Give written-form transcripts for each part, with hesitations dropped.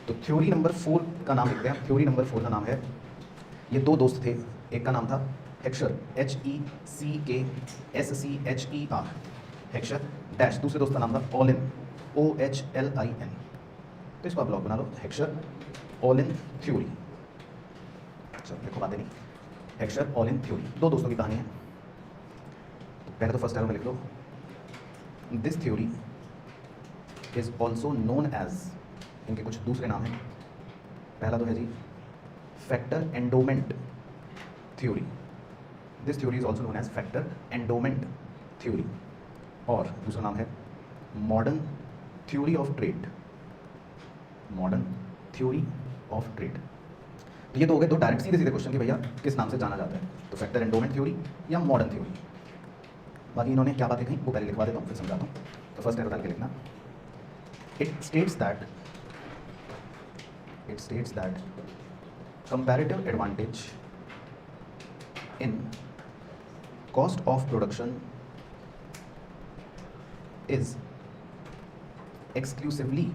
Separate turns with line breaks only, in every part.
तो theory number 4 का नाम लिखते हैं। थ्योरी नंबर 4 का नाम है, ये दो दोस्त थे, एक का नाम था हेक्शर, HECKSCHER, हेक्शर डैश, दूसरे दोस्त का नाम था ऑलिन, OHLIN। तो इसको आप ब्लॉक बना लो, हेक्शर ऑलिन थ्योरी। चलो देखो बातें नहीं, हेक्शर ऑलिन थ्योरी, दो दोस्तों की कहानी है। तो पहले तो फर्स्ट एरो में लिख लो, this theory is also known as, इनके कुछ दूसरे नाम हैं। पहला तो है जी factor endowment theory, this theory is also known as factor endowment theory. और दूसरा नाम है modern theory of trade, modern theory of trade. तो ये तो हो गए दो डायरेक्ट सीधे सीधे क्वेश्चन कि भैया किस नाम से जाना जाता है, तो फैक्टर एंडोमेंट थ्योरी या मॉडर्न थ्योरी। बाकी इन्होंने क्या बातें कही वो पहले लिखवा देता हूँ, फिर समझाता हूँ। तो फर्स्ट एरो डाल के लिखना, it states that comparative advantage in cost of production is exclusively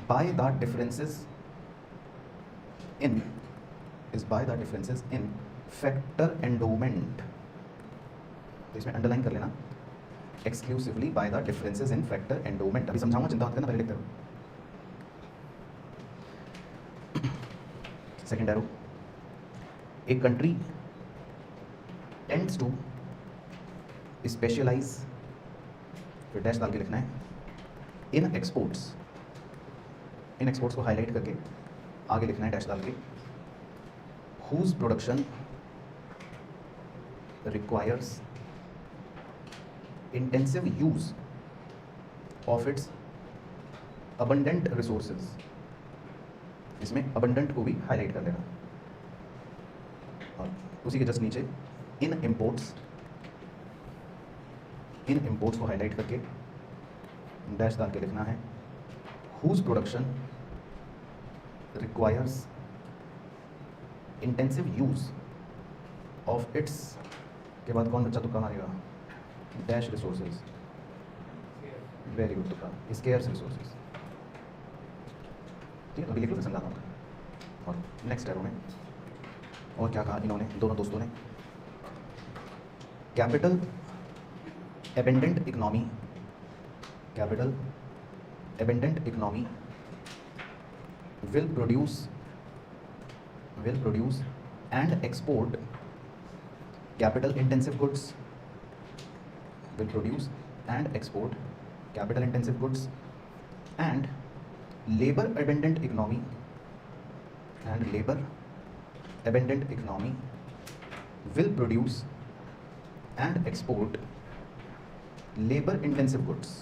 by the differences in factor endowment। तो इसमें अंडरलाइन कर लेना, exclusively by the differences in factor endowment। अभी समझाऊंगा, चिंता मत करना, पहले लिखते रहो। Second arrow, a country tends to specialise, फिर डैश डाल के लिखना है, इन एक्सपोर्ट्स, इन एक्सपोर्ट्स को हाईलाइट करके आगे लिखना है डैश डाल के, whose production requires intensive use of its abundant resources. इसमें अबंडेंट को भी हाईलाइट कर लेना, और उसी के जस्ट नीचे इन इंपोर्ट्स को हाईलाइट करके डैश डाल के लिखना है, whose production requires intensive use of its, के बाद कौन बच्चा तुक्का मारेगा, डैश रिसोर्सेज, वेरी गुड तुक्का, स्केयर्स रिसोर्सेज। ठीक है, अभी लिख लो, फिर समझाता हूँ। और नेक्स्ट एरो में और क्या कहा इन्होंने, दोनों दोस्तों ने, capital abandoned economy, capital abandoned economy will produce and export capital intensive goods, will produce and export capital intensive goods and labor abundant economy will produce and export labor intensive goods,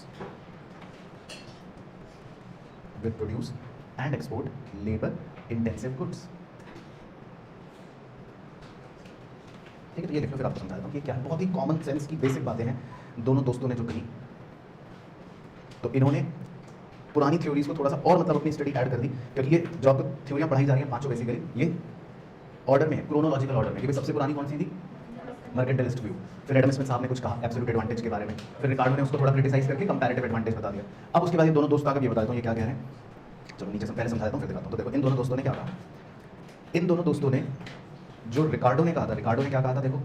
will produce and export labor intensive goods। ठीक है, तो ये लिख लो, फिर आपको समझा देता हूँ कि क्या है। बहुत ही कॉमन सेंस की बेसिक बातें हैं दोनों दोस्तों ने जो कही। तो इन्होंने पुरानी थ्योरीज को थोड़ा सा और मतलब अपनी स्टडी ऐड कर दी, क्योंकि ये जो आपको थ्योरियाँ पढ़ाई जा रही हैं पांचों बेसिकली ये ऑर्डर में है, क्रोनोलॉजिकल ऑर्डर में, कि सबसे पुरानी कौन सी थी, मर्केंटाइलिस्ट व्यू। फिर एडम स्मिथ साहब ने कुछ कहा एब्सोल्यूट एडवांटेज के बारे में, फिर रिकार्डो ने उसको थोड़ा क्रिटिसाइज करके कंपैरेटिव एडवांटेज बता दिया। अब उसके बाद ये दोनों दोस्त आकर ये बताता हूँ ये क्या कह रहे हैं। चलो नीचे से पहले समझा देता हूँ, फिर दिखाता हूँ। तो देखो इन दोनों दोस्तों ने क्या कहा, इन दोनों दोस्तों ने जो रिकार्डो ने कहा था, रिकार्डो ने क्या कहा था, देखो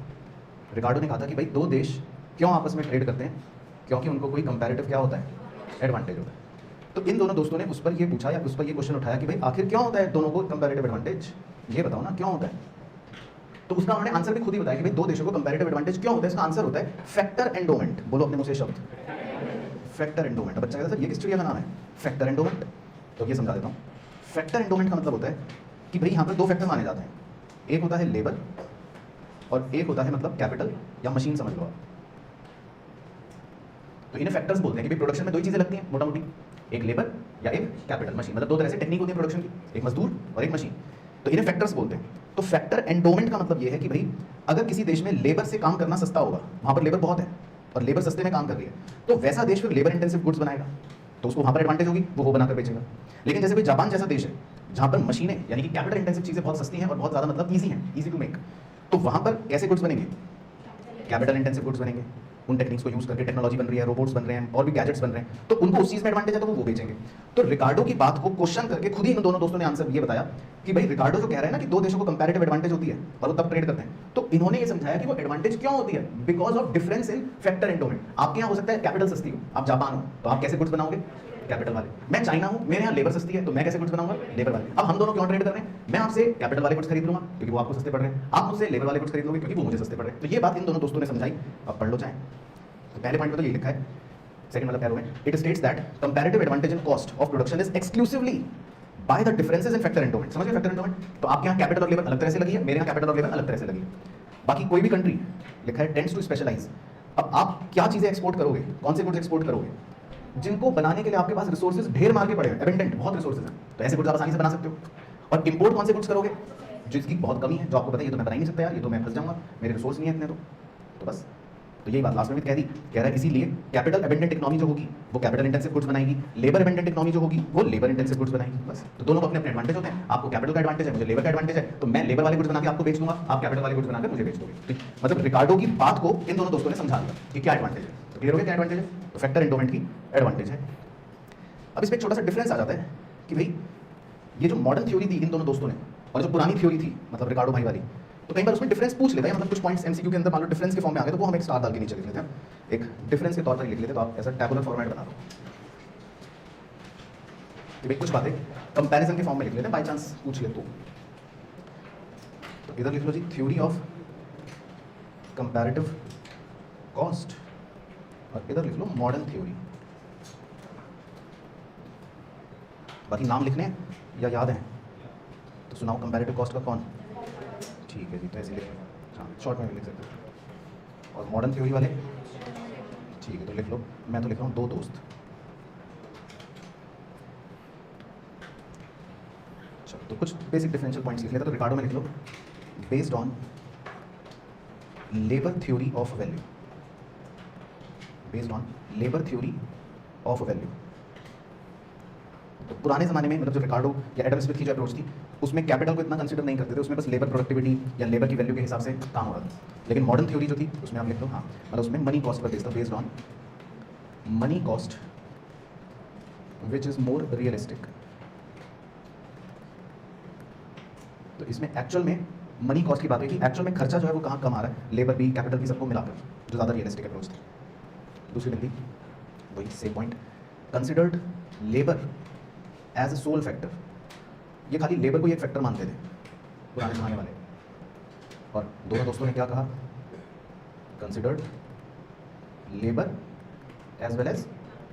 रिकार्डो ने कहा था कि भाई दो देश क्यों आपस में ट्रेड करते हैं, क्योंकि उनको कोई कंपैरेटिव क्या होता है, एडवांटेज होता है। तो इन दोनों दोस्तों ने उस पर ये पूछा या उस पर ये क्वेश्चन उठाया कि भाई आखिर क्यों होता है दोनों को कंपैरेटिव एडवांटेज, ये बताओ ना क्यों होता है। तो उसका उन्होंने आंसर भी खुद ही बताया कि भाई दो देशों को कंपैरेटिव एडवांटेज क्यों होता है। इसका आंसर होता है फैक्टर एंडोमेंट। बोलो अपने मुंह से शब्द, फैक्टर एंडोमेंट। बच्चा कहता है सर ये किस चिड़िया का नाम है, फैक्टर एंडोमेंट। तो ये समझा देता हूँ। फैक्टर एंडोमेंट का मतलब होता है कि भाई यहाँ पर दो फैक्टर माने जाते हैं, एक होता है लेबर और एक होता है मतलब कैपिटल या मशीन, समझ लो आप। तो इन्हें फैक्टर्स बोलते हैं कि भाई प्रोडक्शन में दो ही चीजें लगती हैं मोटा मोटी, एक लेबर या एक कैपिटल मशीन, मतलब दो तरह से टेक्निक होती है प्रोडक्शन की, एक मजदूर और एक मशीन। तो इन्हें फैक्टर्स बोलते हैं। तो फैक्टर एंडोमेंट का मतलब ये है कि भाई अगर किसी देश में लेबर से काम करना सस्ता होगा, वहां पर लेबर बहुत है और लेबर सस्ते में काम कर रही है, तो वैसा देश फिर लेबर इंटेंसिव गुड्स बनाएगा, तो उसको वहां पर एडवांटेज होगी, वो बनाकर बेचेगा। लेकिन जैसे भाई जापान जैसा देश है जहां पर मशीनें यानी कि कैपिटल इंटेंसिव चीजें बहुत सस्ती हैं और बहुत ज्यादा मतलब ईजी हैं, ईजी टू मेक, तो वहां पर कैसे गुड्स बनेंगे, कैपिटल इंटेंसिव गुड्स बनेंगे। उन टेक्निक्स को यूज करके टेक्नोलॉजी बन रही है, रोबोट्स बन रहे हैं और भी गैजेट्स बन रहे हैं, तो उनको उस चीज़ में एडवांटेज है तो वो बेचेंगे। तो रिकार्डो की बात को क्वेश्चन करके खुद ही इन दोनों दोस्तों ने आंसर ये बताया कि भाई रिकार्डो जो कह रहा है ना कि दो देशों को कंपैरेटिव एडवांटेज होती है और वो तब ट्रेड करते हैं, तो इन्होंने ये समझाया कि वो एडवांटेज क्यों होती है, because of difference in factor endowment. आपके यहाँ हो सकता है कैपिटल सस्ती हो, आप जापान हो, तो आप कैसे गुड्स बनाओगे, कैपिटल वाले। मैं चाइना हूं, मेरे यहाँ लेबर सस्ती है, तो मैं कैसे गुड्स बनाऊंगा, लेबर वाले। अब हम दोनों क्यों ट्रेड कर रहे हैं, मैं आपसे कैपिटल वाले गुड्स खरीद लूंगा क्योंकि वो आपको सस्ते पड़ रहे हैं, आप मुझसे लेबर वाले गुड्स खरीद लोगे क्योंकि वो मुझे सस्ते पड़ रहे हैं। तो ये बात इन दोनों दोस्तों ने समझाई, अब पढ़ लो चाहे। तो पहले पॉइंट में तो ये लिखा है, सेकंड वाला पैरो में it states that comparative advantage in cost of production is exclusively by the differences in factor endowment. समझ गए फैक्टर एंडोमेंट? तो आपके यहाँ कैपिटल और लेबर अलग तरह से लगी है, मेरे यहाँ कैपिटल और लेबर अलग तरह से लगी है। बाकी कोई भी कंट्री लिखा है टेंड्स टू स्पेशलाइज। अब आप क्या चीजें एक्सपोर्ट करोगे, कौन से गुड्स एक्सपोर्ट करोगे, जिनको बनाने के लिए आपके पास रिसोर्सेज ढेर मार के पड़े हैं, एबेंडेंट बहुत रिसोर्सेज हैं, तो ऐसे गुड्स आप आसानी से बना सकते हो। और इंपोर्ट कौन से गुड्स करोगे, जिसकी बहुत कमी है, जो आपको पता है ये तो मैं बना ही नहीं सकता यार, ये तो मैं फंस जाऊंगा, मेरे रिसोर्स नहीं है इतने, तो बस। तो यही बात लास्ट में भी कह रहा है इसीलिए कैपिटल एबेंडेंट इकोनॉमी जो होगी वो कैपिटल इंटेंसिव गुड्स बनाएगी, लेबर एबेंडेंट इकोनॉमी जो होगी वो लेबर इंटेंसिव गुड्स बनाएगी, बस। तो दोनों को अपने अपने एडवांटेज होते हैं, आपको कैपिटल का एडवांटेज है, मुझे लेबर का एडवांटेज है, तो मैं लेबर वाले गुड्स बना के आपको बेच दूंगा, आप कैपिटल वाले गुड्स बनाकर मुझे बेच दोगे। ठीक, मतलब रिकार्डो की बात को इन दोनों दोस्तों ने समझा दिया कि क्या एडवांटेज है। तो क्लियर हो गया क्या एडवांटेज है, तो फैक्टर एंडोमेंट की एडवांटेज है। अब इसमें एक छोटा सा डिफरेंस आ जाता है कि भाई ये जो मॉडर्न थ्योरी दी इन दोनों दोस्तों ने और जो पुरानी थ्योरी थी मतलब रिकार्डो भाई वाली, तो कई बार उसमें डिफरेंस पूछ लेता है, मतलब कुछ पॉइंट्स एमसीक्यू के अंदर मान लो डिफरेंस के फॉर्म में आ गए तो वो हम एक स्टार डाल के नीचे लिख लेते हैं, एक डिफरेंस के तौर पर लिख लेते हैं, तो आप ऐसा टैबुलर फॉर्मेट बना दो कि भाई कुछ बातें कंपैरिजन के फॉर्म में लिख लेते हैं, बाई चांस पूछ ले तो इधर लिख लो जी थ्योरी ऑफ कंपैरेटिव कॉस्ट और इधर लिख लो मॉडर्न थ्योरी। बाकी नाम लिखने हैं या याद है, तो सुनाओ कंपैरेटिव कॉस्ट का कौन, ठीक है जी, तो ऐसे लिख, हाँ शॉर्ट में भी लिख सकते हो। और मॉडर्न थ्योरी वाले ठीक है, तो लिख लो, मैं तो लिख रहा हूँ दो दोस्त। चलो तो कुछ बेसिक डिफरेंशियल पॉइंट्स लिख लेते, तो रिकार्डो में लिख लो based on labour theory of value, based on labour theory of value. तो पुराने ज़माने में मतलब जो रिकार्डो या एडम स्मिथ की जो अप्रोच थी उसमें कैपिटल को इतना कंसीडर नहीं करते थे, उसमें बस लेबर प्रोडक्टिविटी या लेबर की वैल्यू के हिसाब से काम हो रहा था। लेकिन मॉडर्न थ्योरी जो थी उसमें आप लिख दो, हाँ मतलब उसमें मनी कॉस्ट पर बेस्ड था, based on money cost which is more realistic. तो इसमें एक्चुअल में मनी कॉस्ट की बात हुई कि एक्चुअल में खर्चा जो है वो कहाँ कम आ रहा है, लेबर भी कैपिटल भी सबको मिलाकर, जो ज़्यादा रियलिस्टिक अप्रोच थी। दूसरी बिंदी वही same point, considered labour as a sole factor. ये खाली लेबर को एक फैक्टर मानते थे पुराने जमाने वाले, और दोनों दोस्तों ने क्या कहा, considered labour as well as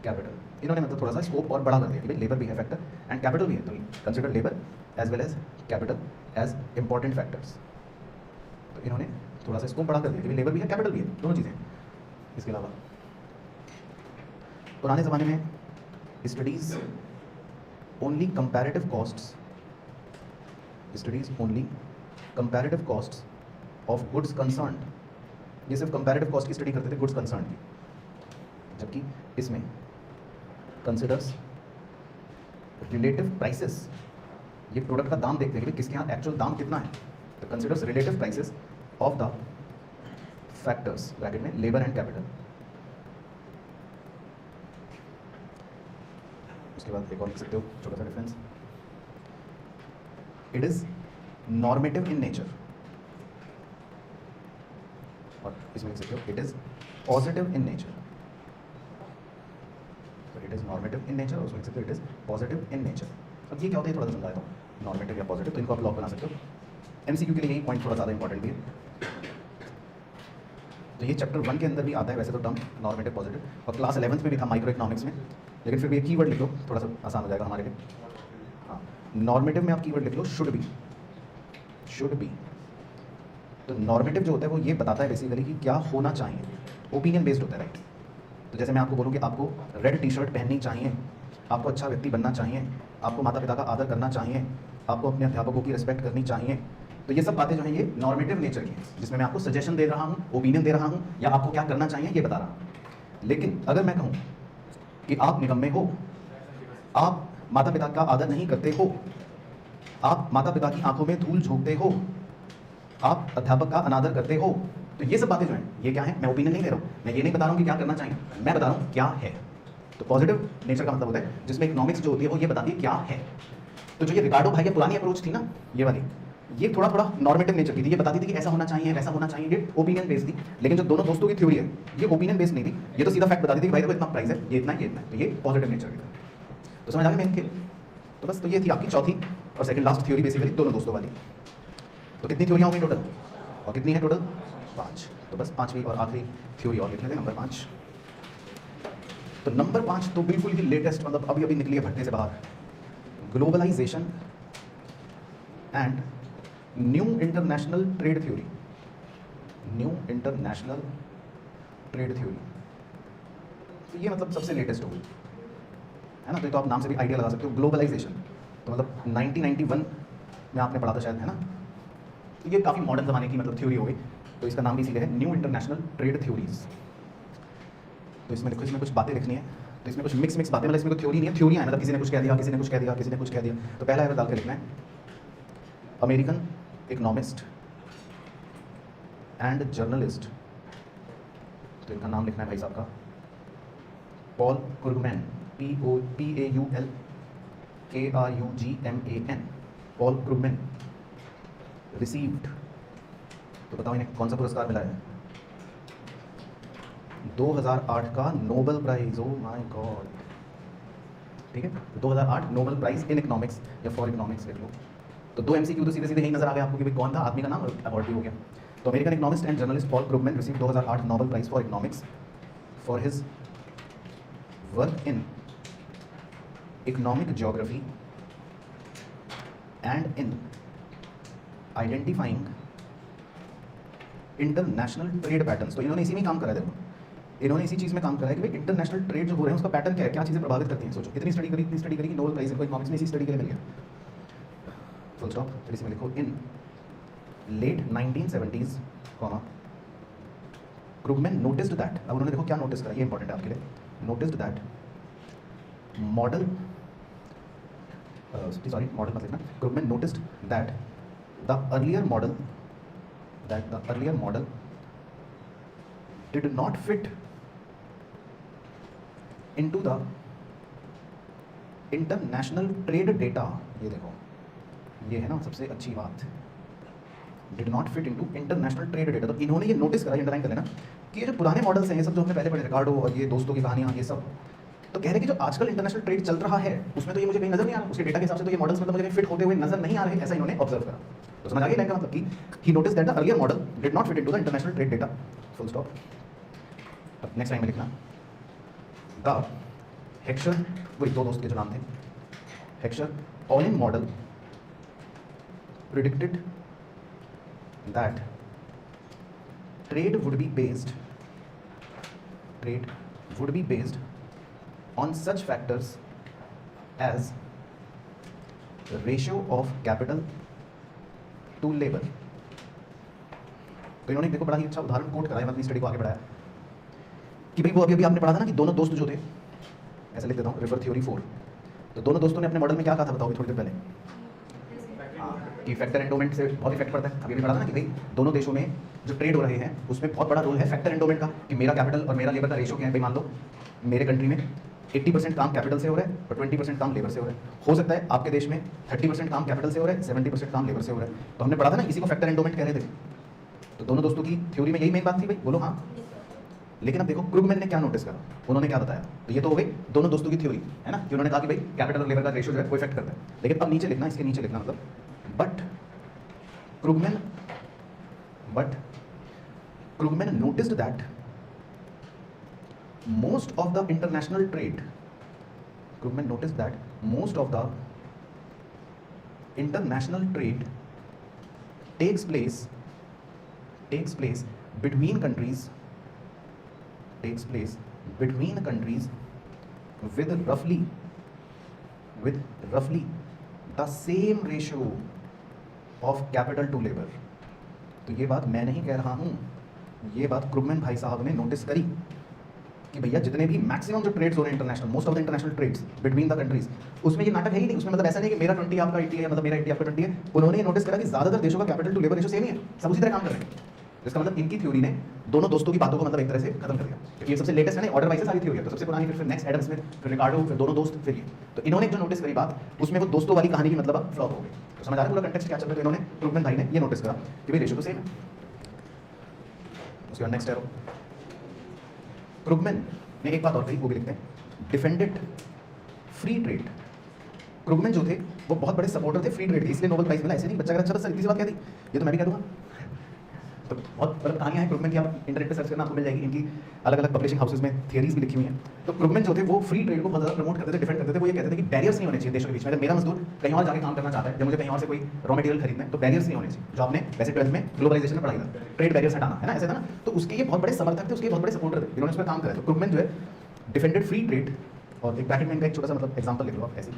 capital. इन्होंने मतलब थोड़ा सा स्कोप और बड़ा कर दिया कि भाई लेबर भी है फैक्टर एंड कैपिटल भी है, तो consider labour as well as capital as important factors. तो इन्होंने थोड़ा सा स्कोप बड़ा कर दिया कि भाई लेबर भी है कैपिटल भी है, दोनों चीज़ें। इसके अलावा पुराने ज़माने में studies only comparative costs, studies only comparative costs of goods concerned, ये सिर्फ कंपैरेटिव कॉस्ट की स्टडी करते थे गुड्स कंसर्न्ड की, जबकि इसमें कंसिडर्स रिलेटिव प्राइसेस, ये प्रोडक्ट का दाम देखते हैं कि किसके यहाँ एक्चुअल दाम कितना है, तो considers relative prices of the factors bracket में लेबर एंड कैपिटल। उसके बाद एक और लिख सकते हो छोटा सा difference, it is normative in nature, और इसमें लिख सकते हो it is positive in nature. तो it is normative in nature, और उसमें लिख सकते हो it is positive in nature. अब ये क्या होता है थोड़ा सा समझाता हूँ, नॉर्मेटिव या पॉजिटिव, तो इनको आप लॉक बना सकते हो। एमसीक्यू के लिए यही पॉइंट थोड़ा ज़्यादा इंपॉर्टेंट भी है। तो ये चैप्टर 1 के अंदर भी आता है वैसे तो टर्म नॉर्मेटिव पॉजिटिव, और क्लास 11th में भी था माइक्रो इकोनॉमिक्स में, लेकिन फिर भी एक कीवर्ड लिख लो थोड़ा सा आसान हो जाएगा हमारे लिए। हाँ, नॉर्मेटिव में आप कीवर्ड लिख लो शुड बी, शुड बी। तो नॉर्मेटिव जो होता है वो ये बताता है बेसिकली कि क्या होना चाहिए, ओपिनियन बेस्ड होता है, राइट। तो जैसे मैं आपको बोलूँ कि आपको रेड टी शर्ट पहननी चाहिए, आपको अच्छा व्यक्ति बनना चाहिए, आपको माता पिता का आदर करना चाहिए, आपको अपने अध्यापकों की रिस्पेक्ट करनी चाहिए, तो ये सब बातें जो हैं ये नॉर्मेटिव नेचर की हैं, जिसमें मैं आपको सजेशन दे रहा हूँ, ओपिनियन दे रहा हूँ, या आपको क्या करना चाहिए ये बता रहा हूँ। लेकिन अगर मैं कहूँ कि आप निकम्मे हो, आप माता पिता का आदर नहीं करते हो, आप माता पिता की आंखों में धूल झोंकते हो, आप अध्यापक का अनादर करते हो, तो ये सब बातें जो हैं ये क्या है, मैं ओपिनियन नहीं दे रहा हूँ, मैं ये नहीं बता रहा हूँ कि क्या करना चाहिए, मैं बता रहा हूँ क्या है। तो पॉजिटिव नेचर का मतलब होता है जिसमें इकोनॉमिक्स जो होती है वो ये बताती है क्या है। तो जो ये रिकार्डो भाई की पुरानी अप्रोच थी ना ये वाली, ये थोड़ा थोड़ा नॉर्मेटिव नेचर की थी, ये बताती थी कि ऐसा होना चाहिए वैसा होना चाहिए, ये ओपिनियन बेस्ड थी। लेकिन जो दोनों दोस्तों की थ्योरी है ये ओपिनियन बेस्ड नहीं थी, ये तो सीधा फैक्ट बताती थी कि भाई देखो इतना प्राइस है, ये इतना है, ये इतना है। तो ये पॉजिटिव नेचर की था। तो समझ आ गया मेन खेल। तो बस तो ये थी आपकी चौथी और सेकंड लास्ट थ्योरी बेसिकली दोनों दोस्तों वाली। तो कितनी थ्योरियाँ होंगी टोटल, और कितनी है टोटल, 5। तो बस 5वीं और आखिरी थ्योरी और लिख लेते हैं, नंबर 5। तो नंबर 5 तो बिल्कुल ही लेटेस्ट, मतलब अभी अभी निकली है भट्टे से बाहर, globalisation and new international trade theory. New international trade theory, तो ये मतलब सबसे लेटेस्ट होगी, है ना। तो आप नाम से भी आइडिया लगा सकते हो, ग्लोबलाइजेशन तो मतलब 1991 में आपने पढ़ा था शायद, है ना। तो ये काफ़ी मॉडर्न ज़माने की मतलब थ्योरी हो गई, तो इसका नाम भी इसीलिए है न्यू इंटरनेशनल ट्रेड थ्योरीज। तो इसमें देखो, इसमें कुछ बातें लिखनी है, तो इसमें कुछ मिक्स बातें, मतलब इसमें कोई थ्योरी नहीं है, थ्योरियाँ है, मतलब किसी ने कुछ कह दिया, किसी ने कुछ कह दिया, किसी ने कुछ कह दिया। तो पहला है डाल के लिखना है, अमेरिकन इकोनॉमिस्ट एंड जर्नलिस्ट, तो इनका नाम लिखना है भाई साहब का, Paul Krugman, PAULKRUGMAN, Paul Krugman received, तो बताओ इन्हें कौन सा पुरस्कार मिला है, 2008 का Nobel prize. Oh my god, ठीक है। तो 2008 नोबेल प्राइज इन इकोनॉमिक्स या फॉर इकोनॉमिक्स लिख लो। तो 2 MCQ तो सीधे सीधे यही नजर आ गया आपको कि भाई कौन था, आदमी का नाम और अवार्ड भी हो गया। तो American economist and journalist Paul Krugman receive 2008 Nobel prize for economics for his work in economic geography and in identifying international trade patterns. तो इन्होंने इसी में काम करा है, देखो इन्होंने इसी चीज़ में काम करा है कि भाई इंटरनेशनल ट्रेड जो हो रहे हैं उसका पैटर्न क्या है, क्या चीज़ें प्रभावित करती हैं। सोचो इतनी स्टडी करी कि नोबेल प्राइज इनको इकोनॉमिक्स में इसी स्टडी के लिए मिल गया, फुल स्टॉप। फिर इसमें लिखो इन late 1970s, Krugman noticed that, अब उन्होंने देखो क्या नोटिस करा, ये इंपॉर्टेंट है आपके लिए, नोटिस्ड दैट मॉडल मॉडल मत लिखना, Krugman noticed that the earlier model did not fit into the international trade data। ये देखो ये है ना सबसे अच्छी बात, did not fit into international trade data। तो इन्होंने ये नोटिस करा, अंडरलाइन कर लेना, कि ये जो पुराने मॉडल्स हैं ये सब जो हमने पहले पढ़े, रिकार्डो और ये दोस्तों की कहानियाँ ये सब, तो कह रहे कि जो आजकल इंटरनेशनल ट्रेड चल रहा है उसमें तो ये मुझे कहीं नजर नहीं आ रहा, उसके डेटा के हिसाब से तो ये मॉडल्स मतलब मुझे कहीं फिट होते हुए नजर नहीं आ रहे, ऐसा इन्होंने ऑब्जर्व करा। तो समझ आ गया लाइन का मतलब कि he notice that the earlier model did not fit into the international trade data, full stop. अब नेक्स्ट लाइन में लिखना, द हेक्सर, वही दो दोस्त के जो नाम थे, Heckscher Ohlin model predicted that trade would be based on such factors as ratio of capital to labor। तो इन्होंने देखो बड़ा ही अच्छा उदाहरण कोट कराया, मतलब स्टडी को आगे बढ़ाया कि भाई वो अभी आपने पढ़ा था ना कि दोनों दोस्त जो थे, ऐसा लिख देता हूँ, रेफर थ्योरी 4। तो दोनों दोस्तों ने अपने मॉडल में क्या कहा था बताओ थोड़ी देर पहले, कि फैक्टर एंडोमेंट से बहुत इफेक्ट पड़ता है। अभी भी पढ़ा था ना कि भाई दोनों देशों में जो ट्रेड हो रहे हैं उसमें बहुत बड़ा रोल है फैक्टर एंडोमेंट का, कि मेरा कैपिटल और मेरा लेबर का रेशो क्या है। भाई मान लो मेरे कंट्री में 80% काम कैपिटल से हो रहा है और 20% काम लेबर से हो रहा है, हो सकता है आपके देश में 30% काम कैपिटल से हो रहा है, 70% काम लेबर से हो रहा है। तो हमने पढ़ा था ना, इसी को फैक्टर एंडोमेंट कह रहे थे। तो दोनों दोस्तों की थ्योरी में यही मेन बात थी भाई, बोलो हाँ। लेकिन अब देखो क्रुगमैन ने क्या नोटिस करा, उन्होंने क्या बताया, तो ये तो हो गई दोनों दोस्तों की थ्योरी, है ना, कि उन्होंने कहा कि भाई कैपिटल और लेबर का रेशियो जो है वो इफेक्ट करता है। लेकिन अब नीचे लिखना, इसके नीचे लिखना मतलब, but Krugman noticed that most of the international trade, Krugman noticed that most of the international trade takes place between countries with roughly the same ratio of capital to labor। तो ये बात मैं नहीं कह रहा हूँ, ये बात क्रुगमैन भाई साहब ने नोटिस करी कि भैया जितने भी मैक्सिमम जो ट्रेड्स हो रहे हैं international, most of the international trades between the countries, उसमें ये नाटक है ही नहीं। उसमें मतलब ऐसा नहीं कि मेरा 20 आपका 80 है, मतलब मेरा 80 आपका 20 है। उन्होंने ये नोटिस करा कि ज्यादातर देशों का capital to labour ratio same ही है, सब उसी तरह काम कर रहे हैं। इसका मतलब इनकी थ्योरी ने दोनों दोस्तों की बातों को मतलब एक तरह से खत्म कर दिया, क्योंकि ये सबसे लेटेस्ट है ना, ऑर्डर वाइज सारी थ्योरी है। तो सबसे पुरानी फिर नेक्स्ट एडम स्मिथ, फिर रिकार्डो, फिर दोनों दोस्त, फिर ये। तो इन्होंने जो नोटिस करी बात, उसमें वो दोस्तों वाली कहानी की मतलब फ्लॉप हो गई। तो समझ आ रहा है पूरा कंटेक्स्ट क्या चल रहा है। तो इन्होंने क्रुगमैन भाई ने ये नोटिस करा कि भाई रेशियो तो सेम है। उसके बाद नेक्स्ट एरो, क्रुगमैन ने एक बात और कही, वो भी लिखते हैं, डिफेंडेड फ्री ट्रेड। क्रुगमैन जो थे वो बहुत बड़े सपोर्टर थे फ्री ट्रेड के, इसलिए नोबेल प्राइज मिला। ऐसे नहीं बच्चा अच्छा सर इतनी सी बात कह दी, ये तो मैं भी कह दूंगा। तो बहुत बड़ी कहानियां हैं क्रुगमैन की, आप इंटरनेट पे सर्च करना आपको मिल जाएगी। इनकी अलग अलग पब्लिशिंग हाउसेज में थियरीज भी लिखी हुई हैं। तो क्रुगमैन जो थे वो फ्री ट्रेड को बहुत ज़्यादा प्रमोट करते थे, डिफेंड करते थे। वो ये कहते थे कि बैरियर्स नहीं होने चाहिए देशों के बीच में। अगर मेरा मजदूर कहीं और जाके काम करना चाहता है, जब मुझे कहीं और से कोई रॉ मटेरियल खरीदना है, तो बैरियर्स नहीं होने चाहिए। जो आपने वैसे 12th में ग्लोबलाइजेशन में पढ़ाई था, ट्रेड बैरियर्स हटाना है ना, ऐसे था ना। तो उसके ये बहुत बड़े समर्थक थे, उसके बहुत बड़े सपोर्टर थे, इन्होंने उस पर काम करा। तो क्रुगमैन जो है डिफेंडेड फ्री ट्रेड, और एक ब्रैकेट में इनका एक छोटा सा मतलब एग्जाम्पल लिख लो आप ऐसे,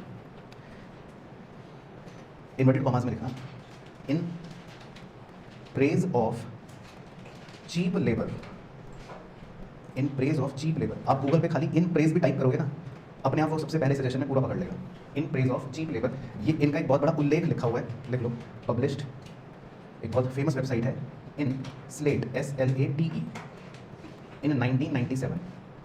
इन्वर्टेड कॉमास में लिखना, in praise of cheap labour, in praise of cheap labour. आप गूगल पे खाली इन प्रेज भी टाइप करोगे ना, अपने आप वो सबसे पहले सजेशन में पूरा पकड़ लेगा, in praise of cheap labour. ये इनका एक बहुत बड़ा उल्लेख लिखा हुआ है, लिख लो, पब्लिश्ड, एक बहुत फेमस वेबसाइट है, इन स्लेट, SLATE, इन 1997।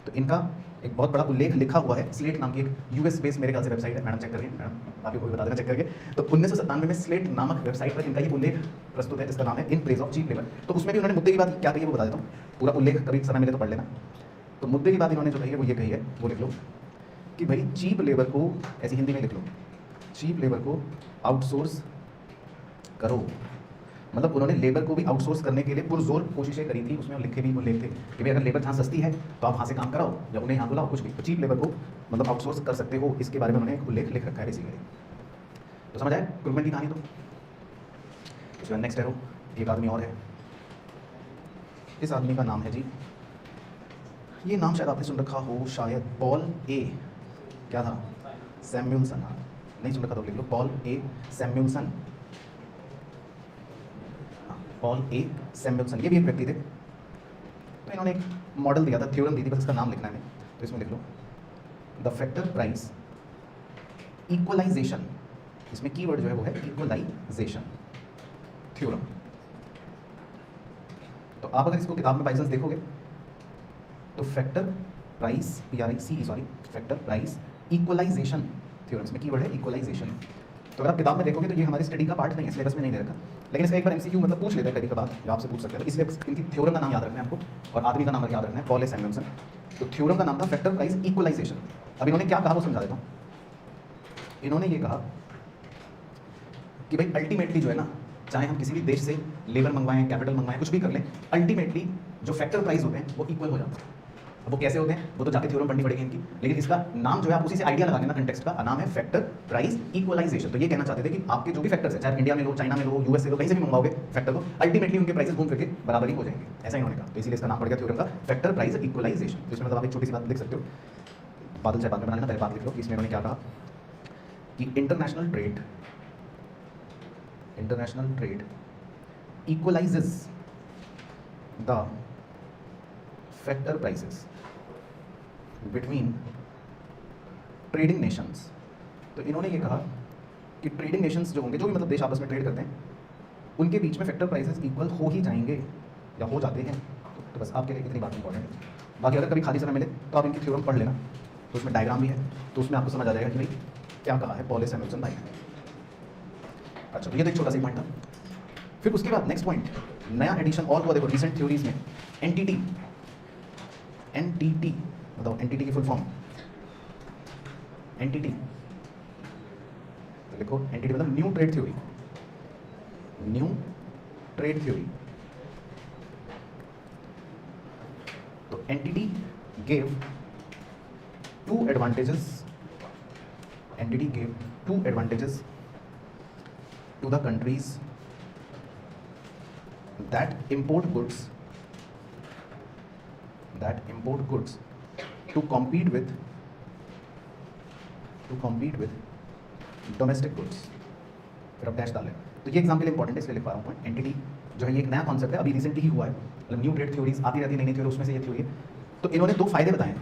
तो इनका एक बहुत बड़ा उल्लेख लिखा हुआ है, स्लेट नाम की एक US बेस्ड मेरे ख्याल से वेबसाइट है, मैडम चेक करिए, मैडम आपको कोई बता देना चेक करके। तो 1997 में स्लेट नामक वेबसाइट पर इनका ये उल्लेख प्रस्तुत है, जिसका नाम है in praise of cheap labour. तो उसमें भी उन्होंने मुद्दे की बात क्या कही है वो बता देता हूँ, पूरा उल्लेख कभी समय मिले तो पढ़ लेना। तो मुद्दे की बात इन्होंने जो कही है वो ये कही है, वो लिख लो कि भाई चीप लेबर को, ऐसी हिंदी में लिख लो, चीप लेबर को आउटसोर्स करो। मतलब उन्होंने लेबर को भी आउटसोर्स करने के लिए पुरजोर कोशिशें करी थी। उसमें लिखे भी उल्लेख थे कि भाई अगर लेबर जहाँ सस्ती है तो आप वहाँ से काम कराओ, या उन्हें यहाँ बुलाओ, कुछ भी। तो चीप लेबर को मतलब आउटसोर्स कर सकते हो, इसके बारे में उन्होंने एक उल्लेख लिख रखा है बेसिकली। तो समझ आए क्रुगमैन की कहानी। तो उसके बाद नेक्स्ट है, एक आदमी और है, इस आदमी का नाम है जी, ये नाम शायद आपने सुन रखा हो शायद, पॉल ए, क्या था, सैमुअल्सन। हाँ नहीं सुन रखा तो लिख लो, पॉल ए सैमुअल्सन, पॉल ए सैमुअल्सन। ये भी एक व्यक्ति थे। तो इन्होंने एक मॉडल दिया था, थ्योरम दी थी, बस इसका नाम लिखना है। तो इसमें लिख लो, द फैक्टर प्राइस इक्वलाइजेशन, इसमें कीवर्ड जो है वो है इक्वलाइजेशन थ्योरम। तो आप अगर इसको किताब में बाई चांस देखोगे तो factor price, factor price equalisation theorem, इसमें कीवर्ड है इक्वलाइजेशन। तो अगर आप किताब में देखोगे तो ये हमारी स्टडी का पार्ट नहीं है, सिलेबस में नहीं दे रखा, लेकिन इसका एक बार MCQ मतलब पूछ लेता है कभी कभार, जो आपसे पूछ सकते हैं। तो इसलिए इनकी थ्योरम का नाम याद रखना है आपको, और आदमी का नाम याद रखना है, पॉल ए सैमुअल्सन। तो थ्योरम का नाम था फैक्टर प्राइस इक्वलाइजेशन। अब इन्होंने क्या कहा वो समझा देता हूँ। इन्होंने ये कहा कि भाई अल्टीमेटली जो है ना, चाहे हम किसी भी देश से लेबर मंगवाएं, कैपिटल मंगवाएं, कुछ भी कर लें, अल्टीमेटली जो फैक्टर प्राइस होते हैं वो इक्वल हो जाते हैं। अब वो कैसे होते हैं वो तो जाके थ्योरम पढ़नी पड़ेगी इनकी, लेकिन इसका नाम जो है आप उसी से आइडिया लगा लेना, कंटेक्स्ट का नाम है फैक्टर प्राइस इक्वलाइजेशन। तो ये कहना चाहते थे कि आपके जो भी फैक्टर्स है, चाहे इंडिया में लो, चाइना में लो, US से लो, कहीं से भी मंगवाओगे फैक्टर को, अल्टीमेटली उनके प्राइसेस घूम फिर के बराबर ही हो जाएंगे, ऐसा इन्होंने कहा। तो इसीलिए इसका नाम पड़ गया थ्योरम का फैक्टर प्राइस इक्वलाइजेशन। तो इसमें मतलब आप एक छोटी सी बात लिख सकते हो, बादल से बाद में बना लेना, पहले बात लिख लो कि इसमें इन्होंने क्या कहा कि international trade equalises the factor prices between trading nations. तो इन्होंने ये कहा कि ट्रेडिंग नेशंस जो होंगे, जो भी मतलब देश आपस में ट्रेड करते हैं, उनके बीच में फैक्टर प्राइसेस इक्वल हो ही जाएंगे या हो जाते हैं। तो बस आपके लिए इतनी बात इंपॉर्टेंट है। बाकी अगर कभी खाली समय मिले तो आप इनकी थ्योरम पढ़ लेना, तो उसमें डायग्राम भी है, तो उसमें आपको समझ आ जाएगा कि भाई क्या कहा है पॉल ए सैमुअल्सन भाई ने। अच्छा, तो ये तो एक छोटा सा पॉइंट था। फिर उसके बाद नेक्स्ट पॉइंट, नया एडिशन और हुआ देखो रिसेंट थ्योरीज में, एनटीटी। बताओ एनटीटी की फुल फॉर्म, एनटीटी तो लिखो, एनटीटी मतलब new trade theory, new trade theory. तो NTT gave two advantages to the countries that import goods to compete with domestic goods। फिर अब डैश डालें। तो ये एग्जाम्पल इंपॉर्टेंट है इसलिए लिख पा रहा हूँ। एंटिटी जो है ये एक नया कॉन्सेप्ट है, अभी रिसेंटली ही हुआ है, मतलब न्यू ट्रेड थ्योरीज आती रहती है, नई थ्योरी, उसमें से ये थ्योरी है। तो इन्होंने दो फायदे बताए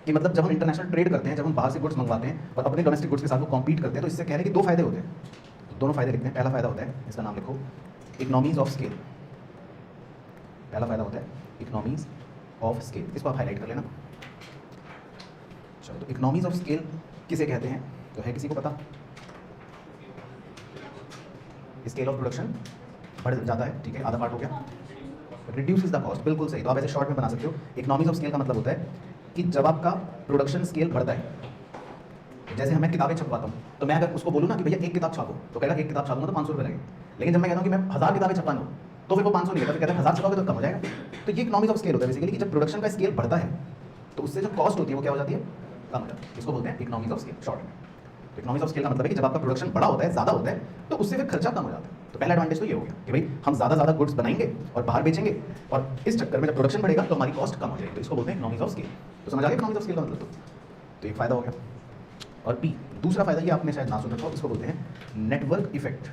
कि मतलब जब हम इंटरनेशनल ट्रेड करते हैं, जब हम बाहर से गुड्स मंगवाते हैं और अपने डोमेस्टिक गुड्स के साथ वो कॉम्पीट करते हैं, तो इससे कह रहे हैं कि दो फायदे होते हैं। तो दोनों फायदे लिखते हैं। पहला फायदा होता है, इसका नाम लिखो, इकोनॉमीज ऑफ स्केल। पहला फायदा होता है इकोनॉमीज ऑफ स्केल, इसको आप हाईलाइट कर लेना। चलो, तो इकोनॉमीज ऑफ स्केल किसे कहते हैं, तो है किसी को पता? स्केल ऑफ प्रोडक्शन बढ़ जाता है, ठीक है, आधा पार्ट हो गया। रिड्यूसेस द कॉस्ट, बिल्कुल सही। तो आप ऐसे शॉर्ट में बना सकते हो, इकोनॉमीज ऑफ स्केल का मतलब होता है कि जब आपका प्रोडक्शन स्केल बढ़ता है, जैसे मैं किताबें छपवाता हूँ, तो मैं अगर उसको बोलूँ ना कि भैया एक किताब छापो, तो कहेगा एक किताब छापूंगा तो 500 रुपये लगेंगे। लेकिन जब मैं कहता हूँ कि मैं 1000 किताबें छपवाना हूँ, तो फिर वो 500 नहीं लेगा, फिर कहता है 1000 छपाओगे तो कम हो जाएगा। तो ये इकोनॉमीज ऑफ स्केल होता है बेसिकली, कि जब प्रोडक्शन का स्केल बढ़ता है तो उससे जो कॉस्ट होती है वो क्या हो जाती है, कम हो जाती है। इसको बोलते हैं इकोनॉमीज ऑफ स्केल शॉर्ट में। इकोनॉमीज ऑफ स्केल का मतलब है कि जब आपका प्रोडक्शन बड़ा होता है, ज़्यादा होता है, तो उससे फिर खर्चा कम हो जाता है। तो पहला एडवांटेज तो ये हो गया कि भाई हम ज़्यादा गुड्स बनाएंगे और बाहर बेचेंगे, और इस चक्कर में जब प्रोडक्शन बढ़ेगा तो हमारी कॉस्ट कम हो जाएगी। तो इसको बोलते हैं इकोनॉमीज ऑफ स्केल। तो समझ आ गया इकोनॉमीज ऑफ स्केल का मतलब? तो एक फायदा हो गया। और पी, दूसरा फायदा ये आपने शायद ना सुन रखा हो, इसको बोलते हैं नेटवर्क इफेक्ट,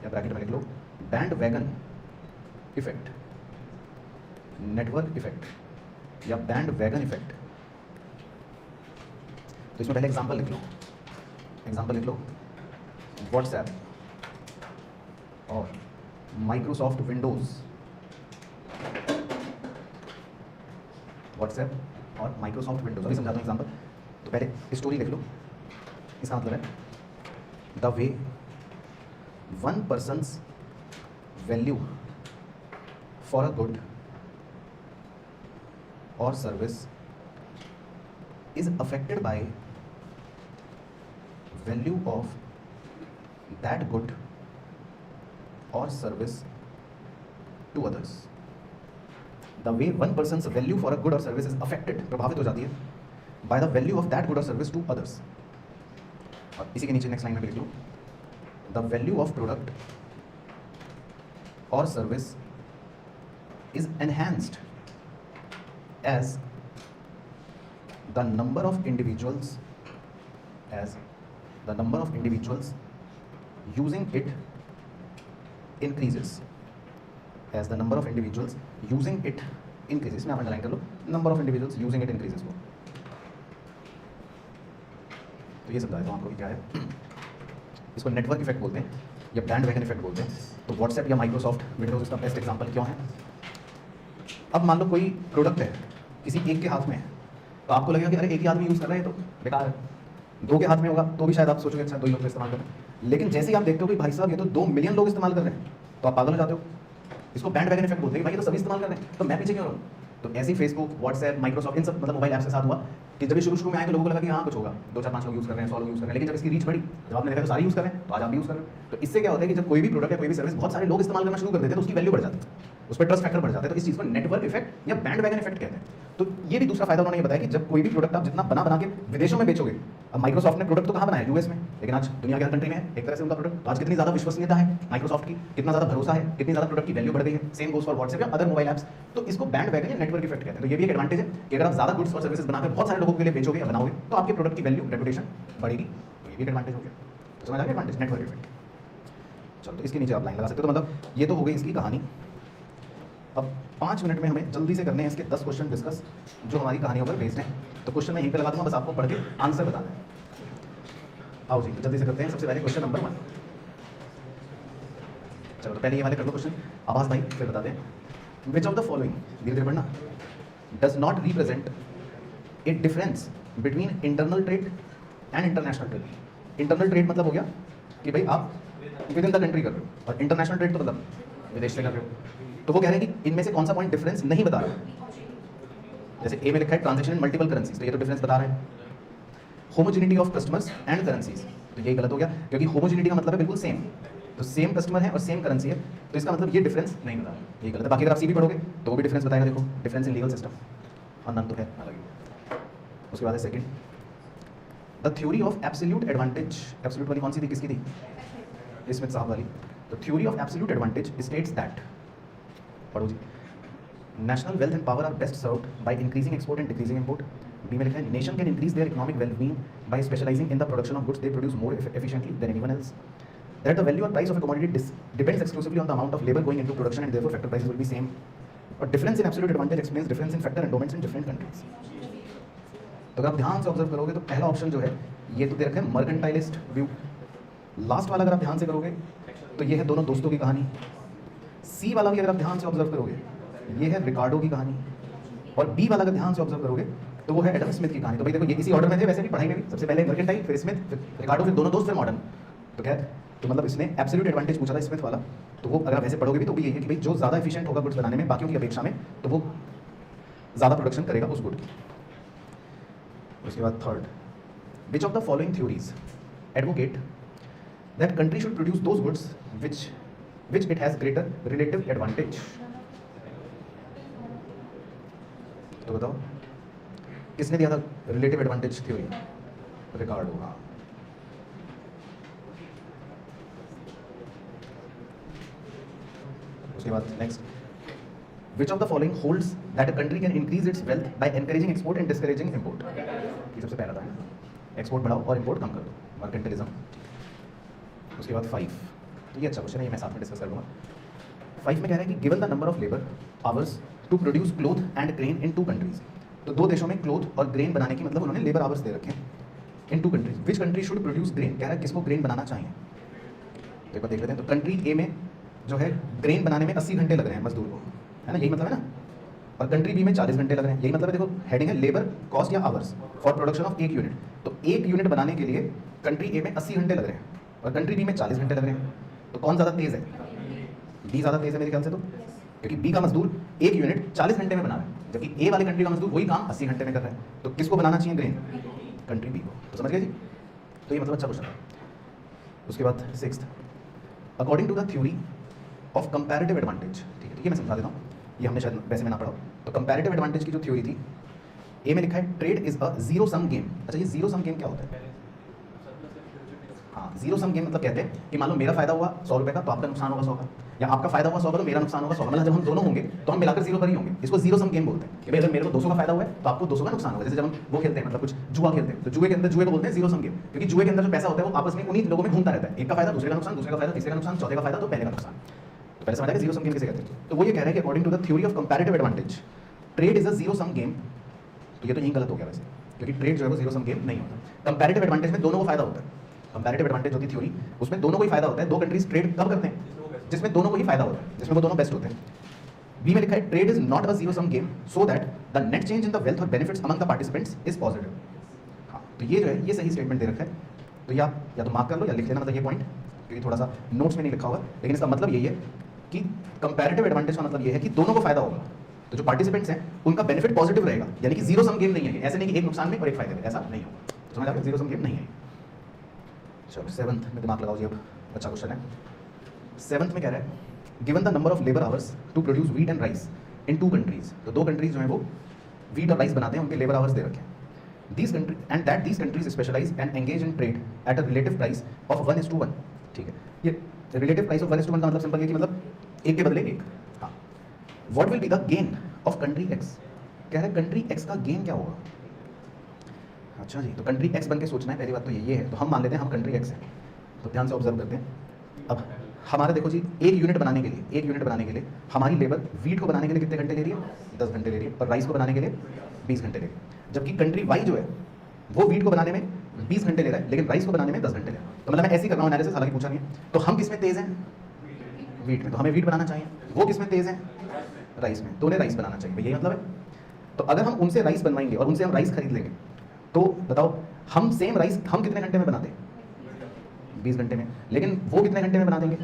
या ब्रैकेट में लिख लो band wagon effect. Network effect या बैंड वैगन इफेक्ट। तो इसमें पहले एग्जांपल लिख लो, व्हाट्सएप और माइक्रोसॉफ्ट विंडोज। व्हाट्सएप और माइक्रोसॉफ्ट विंडोज, अभी समझाता हूँ एग्जांपल। तो पहले स्टोरी लिख लो, इसका मतलब है the way one persons value for a good और service is affected by value of that good or service to others. The way one person's value for a good or service is affected, प्रभावित हो जाती है by the value of that good or service to others. और इसी के नीचे next line में लिख लो the value of product or service is enhanced as the number of individuals using it increases. As the number of individuals using it increases, इसमें आप underline कर लो number of individuals using it increases को। तो ये समझा देता हूँ आपको कि क्या है। इसको नेटवर्क इफेक्ट बोलते हैं या बैंड वैगन इफेक्ट बोलते हैं। तो व्हाट्सएप या माइक्रोसॉफ्ट विंडोज इसका बेस्ट एग्जांपल क्यों है? अब मान लो कोई प्रोडक्ट है किसी एक के हाथ में है, तो आपको लगेगा कि अरे एक ही आदमी यूज़ कर रहे हैं तो बेकार है। दो के हाथ में होगा तो भी शायद आप सोचोगे अच्छा 2 ही लोग इस्तेमाल कर रहे हैं। लेकिन जैसे ही आप देखते हो कि भाई साहब ये तो 2 मिलियन लोग इस्तेमाल कर रहे हैं, तो आप पागल हो जाते हो। इसको बैंड वैगन इफेक्ट बोलते हैं, भाई ये तो सभी इस्तेमाल कर रहे हैं तो मैं पीछे क्यों रहूँ। तो ऐसे ही फेसबुक, व्हाट्सएप, माइक्रोसॉफ्ट, इन सब मतलब मोबाइल ऐप्स के साथ हुआ कि जब ये शुरू में आए तो लोगों को लगा कि हाँ कुछ होगा, 2-4-5 लोग यूज़ कर रहे हैं, 100 लोग यूज़ कर रहे हैं। लेकिन जब इसकी रीच बढ़ी, जब आपने देखा तो सारे यूज़ कर रहे हैं, तो आज आप भी यूज़ कर रहे हो। तो इससे क्या होता है कि जब कोई भी प्रोडक्ट या कोई भी सर्विस बहुत सारे लोग इस्तेमाल करना शुरू कर देते हैं तो उसकी वैल्यू बढ़ जाती है, उस पर ट्रस्ट फैक्टर बढ़ जाता है। तो इस चीज़ को नेटवर्क इफेक्ट या बैंड वैगन इफेक्ट कहते हैं। तो ये भी दूसरा फायदा उन्होंने ये बताया कि जब कोई भी प्रोडक्ट आप जितना बना के विदेशों में बेचोगे, अब माइक्रोसॉफ्ट ने प्रोडक्ट तो कहाँ बनाया, यूएस में, लेकिन आज दुनिया के हर कंट्री में है एक तरह से उनका प्रोडक्ट। तो आज कितनी ज़्यादा विश्वसनीयता है माइक्रोसॉफ्ट की, कितना ज़्यादा भरोसा है, कितनी ज़्यादा प्रोडक्ट की वैल्यू बढ़ गई है। सेम गोज फॉर व्हाट्सएप या अदर मोबाइल ऐप्स। तो इसको बैंड वैगन या नेटवर्क इफेक्ट कहते हैं। तो ये भी एक एडवांटेज है कि अगर आप ज़्यादा गुड्स और सर्विसेज बनाकर बहुत सारे लोगों के लिए बेचोगे या बनाओगे तो आपके प्रोडक्ट की वैल्यू, रेपुटेशन बढ़ेगी। तो ये भी एक एडवांटेज हो गया। तो समझ आ गया एडवांटेज नेटवर्क इफेक्ट। चलो, तो इसके नीचे आप लाइन लगा सकते हो। तो मतलब ये तो हो गई इसकी कहानी। अब 5 मिनट में हमें जल्दी से करने हैं इसके 10 क्वेश्चन डिस्कस जो हमारी कहानियों पर बेस्ड हैं। तो क्वेश्चन मैं यहीं पे लगा दूंगा, बस आपको पढ़ के आंसर बताना है। आओ जी, तो जल्दी से करते हैं। सबसे पहले क्वेश्चन नंबर 1। चलो, तो पहले ये वाले कर लो क्वेश्चन, आवाज़ भाई फिर बताते हैं। विच ऑफ द फॉलोइंग, धीरे धीरे पढ़ना, does not represent a difference between internal trade and international trade. Internal trade मतलब हो गया कि भाई आप विद इन द कंट्री कर रहे हो, और इंटरनेशनल ट्रेड तो मतलब विदेश से कर रहे हो। तो वो कह रहे हैं कि इनमें से कौन सा पॉइंट डिफरेंस नहीं बता रहा है। जैसे ए में लिखा है ट्रांजेक्शन इन मल्टीपल करेंसीज, तो ये तो डिफरेंस बता रहे हैं। Homogeneity of customers and currencies, तो ये गलत हो गया क्योंकि होमोजेनिटी का मतलब है बिल्कुल सेम। तो सेम कस्टमर है और सेम करेंसी है, तो इसका मतलब ये डिफरेंस नहीं बता रहा, ये गलत है। बाकी अगर आप सीबी पढ़ोगे तो वो भी डिफरेंस बताएगा। देखो, डिफरेंस इन लीगल सिस्टम, और नन तो है अलग। उसके बाद है second, the theory of absolute advantage. Absolute वाली कौन सी थी, किसकी थी, स्मिथ साहब वाली। तो theory of absolute advantage states that, पढ़ो जी, national wealth and power are best served by increasing export and decreasing import. B में लिखा है nation can increase their economic wellbeing by specialising in the production of goods they produce more efficiently than anyone else. That the value और price of a commodity depends exclusively on the amount of labour going into production and therefore factor prices will be same. और difference in absolute advantage explains difference in factor endowments in different countries. तो अगर आप ध्यान से observe करोगे तो पहला option जो है ये तो दे रखा है मर्केंटाइलिस्ट व्यू। लास्ट वाला अगर आप ध्यान से करोगे तो ये है दोनों दोस्तों की कहानी। सी वाला भी अगर आप ध्यान से ऑब्जर्व करोगे, ये है रिकार्डो की कहानी, और बी वाला अगर ध्यान से ऑब्जर्व करोगे तो वो है एडम स्मिथ की कहानी। तो भाई देखो ये इसी ऑर्डर में थे वैसे भी पढ़ाई में भी, सबसे पहले मर्केंटाइल, फिर स्मिथ, फिर रिकार्डो, फिर दोनों दोस्त, फिर मॉडर्न। तो क्या तो मतलब इसने एब्सोल्यूट एडवांटेज पूछा था स्मिथ वाला, तो वो अगर आप वैसे पढ़ोगे भी तो भी यही है कि भाई जो ज़्यादा एफिशिएंट होगा गुड्स बनाने में बाकियों की अपेक्षा में, तो वो ज़्यादा प्रोडक्शन करेगा उस गुड की। उसके बाद third, which of the following theories advocate that country should produce those goods which it has greater relative advantage। तो बताओ किसने दिया था रिलेटिव एडवांटेज थ्योरी? रिकार्डो। हाँ, उसके बाद next, which of the following holds that a country can increase its wealth by encouraging export and discouraging import. ये सबसे पहला था, एक्सपोर्ट बढ़ाओ और इंपोर्ट कम कर दो, मर्केंटलिज्म। उसके बाद 5, तो ये अच्छा क्वेश्चन है, ये मैं साथ में डिस्कस कर लूँगा। 5 में कह रहा है कि given the number of labour hours to produce cloth and grain in 2 countries. तो 2 देशों में क्लोथ और ग्रेन बनाने की मतलब उन्होंने लेबर आवर्स दे रखे हैं इन 2 countries. Which country should produce grain, कह रहा है किसको ग्रेन बनाना चाहिए। तो एक बार देख लेते हैं। तो कंट्री ए में जो है ग्रेन बनाने में 80 घंटे लग रहे हैं मजदूर को, है ना, यही मतलब है ना। और कंट्री बी में 40 घंटे लग रहे हैं, यही मतलब है। देखो हेडिंग है लेबर कॉस्ट या hours for production of 1 unit. तो 1 यूनिट बनाने के लिए कंट्री ए में 80 घंटे लग रहे हैं और कंट्री बी में 40 घंटे लग रहे हैं। तो कौन ज़्यादा तेज़ है? बी ज़्यादा तेज़ है मेरे ख्याल से, तो क्योंकि बी का मजदूर 1 यूनिट 40 घंटे में बना रहा है, जबकि ए वाले कंट्री का मजदूर वही काम 80 घंटे में कर रहा है। तो किसको बनाना चाहिए ग्रेन? कंट्री बी को। तो समझ गए जी? तो ये मतलब अच्छा क्वेश्चन है। उसके बाद 6th, according to the theory of comparative advantage. ठीक है, ये मैं समझा देता हूँ, ये हमने शायद वैसे में ना पढ़ा। तो कंपैरेटिव एडवांटेज की जो थ्योरी थी, ए में लिखा है trade is a zero sum game. अच्छा, ये जीरो सम गेम क्या होता है? हाँ, जीरो सम गेम मतलब कहते हैं कि मान लो मेरा फायदा हुआ 100 रुपये का, तो आपका नुकसान होगा 100 का, या आपका फायदा हुआ 100 का तो मेरा नुकसान होगा 100 का। मतलब जब हम दोनों होंगे तो हम मिलाकर 0 पर ही होंगे। इसको जीरो सम गेम बोलते हैं कि भाई अगर मेरे को 200 का फायदा हुआ है तो आपको 200 का नुकसान होगा। जैसे जब हम वो खेलते हैं, मतलब कुछ जुआ खेलते हैं, तो जुए के अंदर जुए को बोलते हैं जीरो सम गेम, क्योंकि जुए के अंदर जो पैसा होता है वो आपस में उन्हीं लोगों में घूमता रहता है। एक का फायदा दूसरे का नुकसान, दूसरे का फायदा तीसरे का नुकसान, चौथे का फायदा तो पहले का नुकसान। तो पहले समझ आएगा जीरो सम गेम किसे कहते हैं। तो वो ये कह रहा है कि according to the theory of comparative advantage trade is a zero sum game. तो ये तो यही गलत हो गया वैसे, क्योंकि ट्रेड जो है वो जीरो सम गेम नहीं होता। कंपैरेटिव एडवांटेज में दोनों को फायदा होता है। कंपैरेटिव एडवांटेज होती थ्योरी, उसमें दोनों को ही फायदा होता है। 2 कंट्रीज ट्रेड कब करते हैं? जिसमें दोनों को ही फायदा होता है, जिसमें वो दोनों बेस्ट होते हैं। बी में लिखा है trade is not a zero sum game so that the net change in the wealth और benefits among the participants is positive. हाँ, तो ये जो है ये सही स्टेटमेंट दे रखा है। तो या तो मार्क कर लो या लिख लेना, मतलब ये पॉइंट, क्योंकि थोड़ा सा नोट्स में नहीं लिखा होगा, लेकिन इसका मतलब यही है कि कंपैरेटिव एडवांटेज का मतलब ये है कि दोनों को फायदा होगा। तो जो पार्टिसिपेंट्स हैं उनका बेनिफिट पॉजिटिव रहेगा, यानी कि जीरो सम गेम नहीं है। ऐसे नहीं कि एक नुकसान में और एक फायदे में, ऐसा नहीं होगा। समझ आ गया? जीरो सम गेम नहीं है। चलो 7th में दिमाग लगाओ जी, अब अच्छा क्वेश्चन है। 7th में कह रहा है given the number of labour hours to produce wheat and rice in 2 countries. तो 2 कंट्रीज जो है वो व्हीट और राइस बनाते हैं, उनके लेबर आवर्स दे रखे हैं। These country and that these countries specialise and engage in trade at a relative price of 1:1। ठीक है, ये रिलेटिव प्राइस ऑफ 1:1 का मतलब सिंपल है कि मतलब एक के बदले एक। हाँ, what will be the gain of country x. कह रहा है कंट्री एक्स का गेन क्या होगा। अच्छा जी, तो कंट्री एक्स बन के सोचना है, पहली बात तो ये है। तो हम मान लेते हैं हम कंट्री एक्स है, तो ध्यान से ऑब्जर्व करते हैं। अब हमारे देखो जी, 1 यूनिट बनाने के लिए हमारी लेबर व्हीट को बनाने के लिए कितने घंटे ले रही है? 10 घंटे ले रही है, और राइस को बनाने के लिए 20 घंटे ले रही है। जबकि कंट्री वाई जो है वो व्हीट को बनाने में 20 घंटे ले रहा है, लेकिन राइस को बनाने में 10 घंटे ले रहा है। तो मतलब मैं ऐसे ही कर रहा हूँ एनालिसिस, हालांकि पूछा नहीं है। तो हम किस में तेज़ हैं? व्हीट में, तो हमें व्हीट बनाना चाहिए। वो किस में तेज़ है? राइस में, तो उन्हें राइस बनाना चाहिए। यही मतलब है। तो अगर हम उनसे राइस बनवाएंगे और उनसे हम राइस खरीद लेंगे, तो बताओ हम सेम राइस हम कितने घंटे में बनाते हैं? 20 घंटे में। लेकिन वो कितने घंटे में बना देंगे?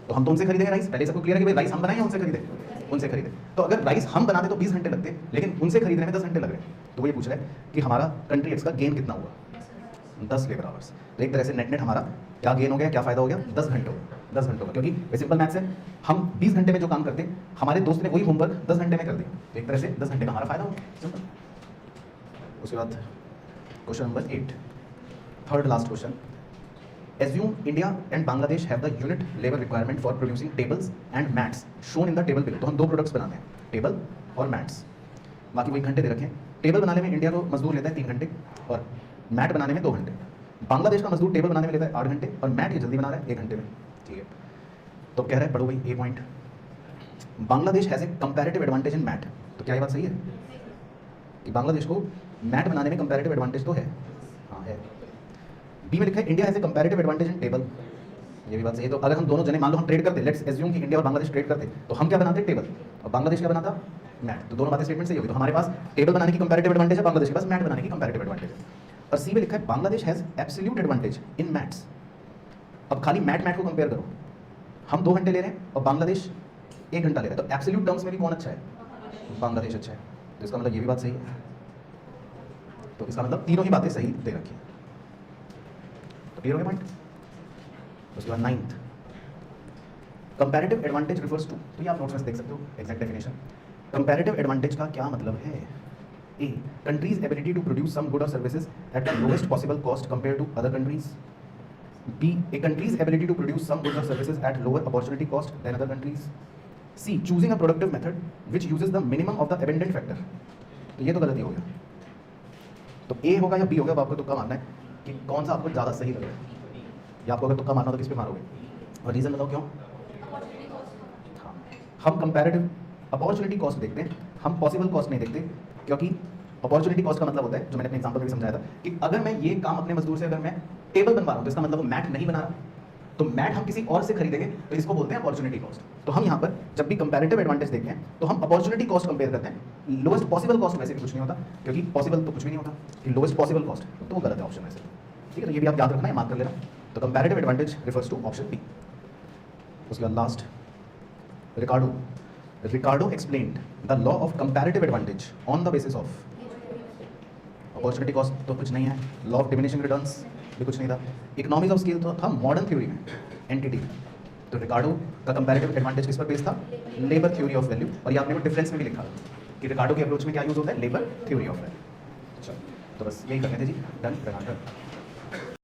तो हम तो उनसे खरीदेंगे राइस। पहले सबको क्लियर है कि भाई राइस हम बनाएं या उनसे खरीदें? उनसे खरीदें। तो अगर राइस हम बनाते तो 20 घंटे लगते, लेकिन उनसे खरीदने में 10 घंटे लग रहे हैं। तो वो ये पूछ रहा है कि हमारा कंट्री एक्स का गेन कितना हुआ? 10 लेबर आवर्स। तो एक तरह से नेट नेट हमारा क्या गेन हो गया, क्या फायदा हो गया? 10 घंटे हो गया, 10 घंटों का। क्योंकि सिंपल मैथ्स है, हम 20 घंटे में जो काम करते हमारे दोस्त ने वही होमवर्क 10 घंटे में कर दिया। तो एक तरह से 10 घंटे का हमारा फायदा हो गया, सिंपल। उसके बाद question number 8, third last question. Assume India and Bangladesh have the unit labor requirement for producing tables and mats shown in the table below। तो हम 2 प्रोडक्ट्स बनाते हैं, टेबल और मैट्स। बाकी वही घंटे दे रखे हैं। टेबल बनाने में इंडिया को मजदूर लेता है 3 घंटे और मैट बनाने में 2 घंटे। बांग्लादेश का मजदूर टेबल बनाने में लेता है 8 घंटे और मैट ये जल्दी बना रहा है 1 घंटे में। ठीक है, तो कह रहा है पढ़ो भाई A point, Bangladesh has a comparative advantage in mat. तो क्या ये बात सही है कि बांग्लादेश को मैट बनाने में कंपैरेटिव एडवांटेज तो है? हाँ है। बी में लिखा है India has a comparative advantage in table. ये भी बात सही है। तो अगर हम दोनों जने मान लो हम ट्रेड करते, लेट्स एज्यूम कि इंडिया और बांग्लादेश ट्रेड करते, तो हम क्या बनाते टेबल और बांग्लादेश क्या बनाता मैट। तो दोनों बातें स्टेटमेंट सही होगी। तो हमारे पास टेबल बनाने की कंपैरेटिव एडवांटेज है, बांग्लादेश के पास मैट बनाने की कंपैरेटिव एडवांटेज है। और सी में लिखा है Bangladesh has absolute advantage in mats. अब खाली मैट को कंपेयर करो, हम 2 घंटे ले रहे हैं और बांग्लादेश 1 घंटा ले रहा है, तो एब्सोल्यूट टर्म्स में भी कौन अच्छा है? बांग्लादेश अच्छा है। तो इसका मतलब ये भी बात सही है। तो इसका मतलब तीनों ही बातें सही दे रखी है। तो क्लियर हो गया पॉइंट। उसके बाद 9th comparative advantage refers to, तो ये आप नोट्स में देख सकते हो एग्जैक्ट डेफिनेशन। कंपैरेटिव एडवांटेज का क्या मतलब है? A, country's ability to produce some good और services at the lowest possible cost compare to other countries. B, a country's ability to produce some goods और services at lower opportunity cost than other countries. C, choosing a productive method which uses the minimum of the abundant factor. तो ये तो गलती हो गया। तो ए होगा या बी होगा? अब आपको तुक्का मारना है कि कौन सा आपको ज़्यादा सही लगेगा, या आपको अगर तुक्का मारना हो तो किस पे मारोगे? और रीज़न बताओ क्यों? हाँ, हम कंपैरेटिव अपॉर्चुनिटी कॉस्ट देखते हैं, हम पॉसिबल कॉस्ट नहीं देखते। क्योंकि अपॉर्चुनिटी कॉस्ट का मतलब होता है, जो मैंने अपने एग्जांपल में भी समझाया था, कि अगर मैं ये काम अपने मजदूर से अगर मैं टेबल बनवा रहा हूँ तो इसका मतलब वो मैट नहीं बना रहा, तो मैट हम किसी और से खरीदेंगे तो इसको बोलते हैं अपॉर्चुनिटी कॉस्ट। तो हम यहाँ पर जब भी कंपैरेटिव एडवांटेज देखते हैं तो हम अपॉर्चुनिटी कॉस्ट कंपेयर करते हैं। लोएस्ट पॉसिबल कॉस्ट वैसे भी कुछ नहीं होता, क्योंकि पॉसिबल तो कुछ भी नहीं होता, कि लोएस्ट पॉसिबल कॉस्ट तो वो गलत है ऑप्शन में से। ठीक है, तो ये भी आप याद रखना है, मार्क कर लेना। तो comparative advantage refers to option B. उसके बाद last Ricardo explained the law of comparative advantage on the basis of. Opportunity cost तो कुछ नहीं है, लॉ ऑफ डिमिनिशिंग रिटर्न्स भी कुछ नहीं था, इकोनॉमीज ऑफ स्केल तो था मॉडर्न थ्योरी में, एनटीटी। तो रिकार्डो का कंपैरेटिव एडवांटेज किस पर बेस्ड था? Labour theory of value. और ये आपने को डिफरेंस में भी लिखा कि रिकार्डो के अप्रोच में क्या यूज होता है? Labour theory of value. चलो, तो बस यही करते थे जी, डन।